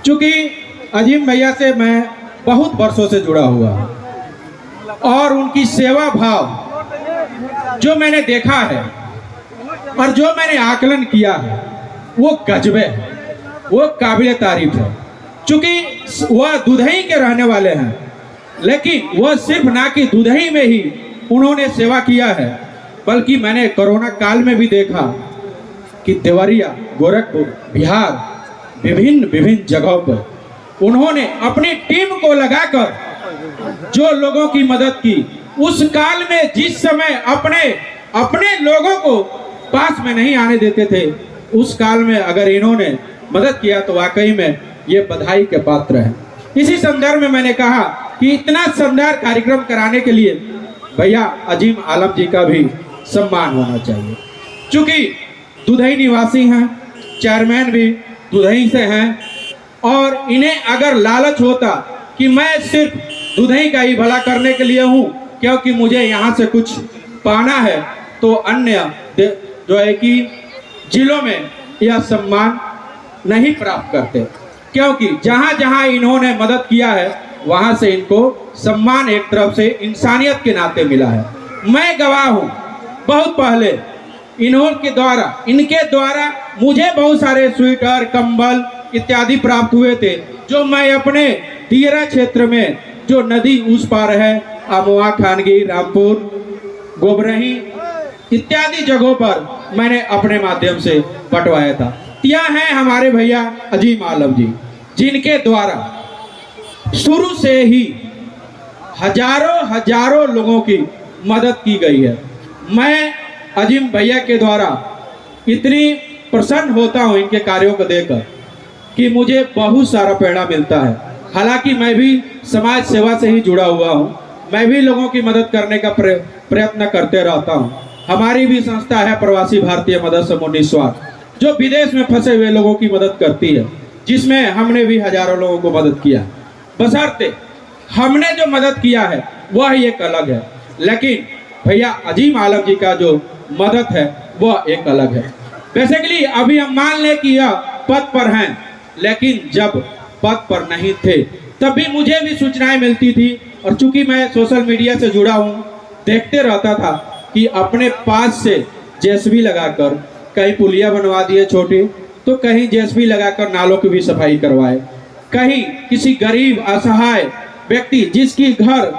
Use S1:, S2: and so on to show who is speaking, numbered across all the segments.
S1: चूँकि अजीम भैया से मैं बहुत वर्षों से जुड़ा हुआ हूँ और उनकी सेवा भाव जो मैंने देखा है और जो मैंने आकलन किया है वो गजबे है, वो काबिल तारीफ है। चूँकि वह दुधई के रहने वाले हैं, लेकिन वह सिर्फ ना कि दुधई में ही उन्होंने सेवा किया है, बल्कि मैंने कोरोना काल में भी देखा कि देवरिया, गोरखपुर, बिहार, विभिन्न जगहों पर उन्होंने अपनी टीम को लगाकर जो लोगों की मदद की, उस काल में जिस समय अपने लोगों को पास में नहीं आने देते थे, उस काल में अगर इन्होंने मदद किया तो वाकई में ये बधाई के पात्र है। इसी संदर्भ में मैंने कहा कि इतना शानदार कार्यक्रम कराने के लिए भैया अजीम आलम जी का भी सम्मान होना चाहिए। चूँकि दुधई निवासी हैं, चेयरमैन भी दुधई से हैं और इन्हें अगर लालच होता कि मैं सिर्फ दुधई का ही भला करने के लिए हूँ क्योंकि मुझे यहाँ से कुछ पाना है, तो अन्य जो है कि जिलों में यह सम्मान नहीं प्राप्त करते, क्योंकि जहाँ जहाँ इन्होंने मदद किया है वहाँ से इनको सम्मान एक तरफ से इंसानियत के नाते मिला है। मैं गवाह हूँ, बहुत पहले इनके द्वारा मुझे बहुत सारे स्वेटर, कंबल इत्यादि प्राप्त हुए थे, जो मैं अपने दियरा क्षेत्र में जो नदी उस पार है, अमवा, खानगी, रामपुर, गोबरही इत्यादि जगहों पर मैंने अपने माध्यम से बंटवाया था। यह हैं हमारे भैया अजीम आलम जी, जिनके द्वारा शुरू से ही हजारों लोगों की मदद की गई है। मैं अजीम भैया के द्वारा इतनी प्रसन्न होता हूँ इनके कार्यों को देखकर कि मुझे बहुत सारा प्रेरणा मिलता है। हालांकि मैं भी समाज सेवा से ही जुड़ा हुआ हूँ, मैं भी लोगों की मदद करने का प्रयत्न करते रहता हूँ। हमारी भी संस्था है प्रवासी भारतीय मदद समूह निस्वार्थ, जो विदेश में फंसे हुए लोगों की मदद करती है, जिसमें हमने भी हजारों लोगों को मदद किया। बशर्ते हमने जो मदद किया है वह एक अलग है, लेकिन भैया अजीम आलम जी का जो मदद है वह एक अलग है। बेसिकली अभी हम मान लें कि यह पद पर हैं, लेकिन जब पद पर नहीं थे तब भी मुझे भी सूचनाएं मिलती थी, और चूंकि मैं सोशल मीडिया से जुड़ा हूँ, देखते रहता था कि अपने पास से जेसीबी लगाकर कहीं पुलिया बनवा दिए छोटी, तो कहीं जेसीबी लगाकर नालों की भी सफाई करवाए, कहीं किसी गरीब असहाय व्यक्ति जिसकी घर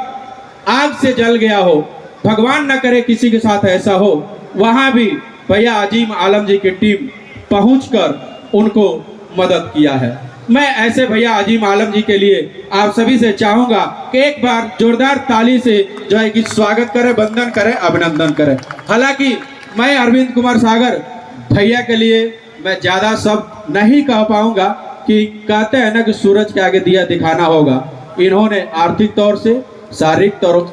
S1: आग से जल गया हो, भगवान न करे किसी के साथ ऐसा हो, वहां भी भैया अजीम आलम जी की टीम पहुंचकर उनको मदद किया है। मैं ऐसे भैया अजीम आलम जी के लिए आप सभी से चाहूंगा कि एक बार जोरदार ताली से जो है कि स्वागत करें, वंदन करें, अभिनंदन करें। हालांकि मैं अरविंद कुमार सागर भैया के लिए मैं ज़्यादा शब्द नहीं कह पाऊंगा, कि कहते हैं ना कि सूरज के आगे दिया दिखाना होगा। इन्होंने आर्थिक तौर से, शारीरिक तौर,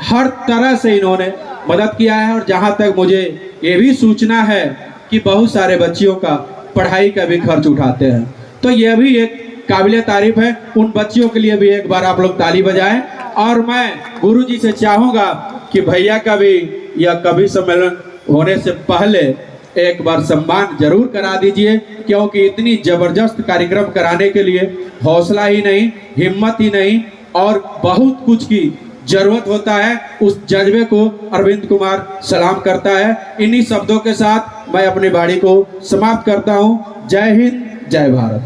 S1: हर तरह से इन्होंने मदद किया है, और जहां तक मुझे ये भी सूचना है कि बहुत सारे बच्चियों का पढ़ाई का भी खर्च उठाते हैं, तो यह भी एक काबिल तारीफ है। उन बच्चियों के लिए भी एक बार आप लोग ताली बजाएं। और मैं गुरुजी से चाहूँगा कि भैया का भी यह कवि सम्मेलन होने से पहले एक बार सम्मान जरूर करा दीजिए, क्योंकि इतनी जबरदस्त कार्यक्रम कराने के लिए हौसला ही नहीं, हिम्मत ही नहीं, और बहुत कुछ की जरूरत होता है। उस जज्बे को अरविंद कुमार सलाम करता है। इन्हीं शब्दों के साथ मैं अपनी वाणी को समाप्त करता हूँ। जय हिंद, जय भारत।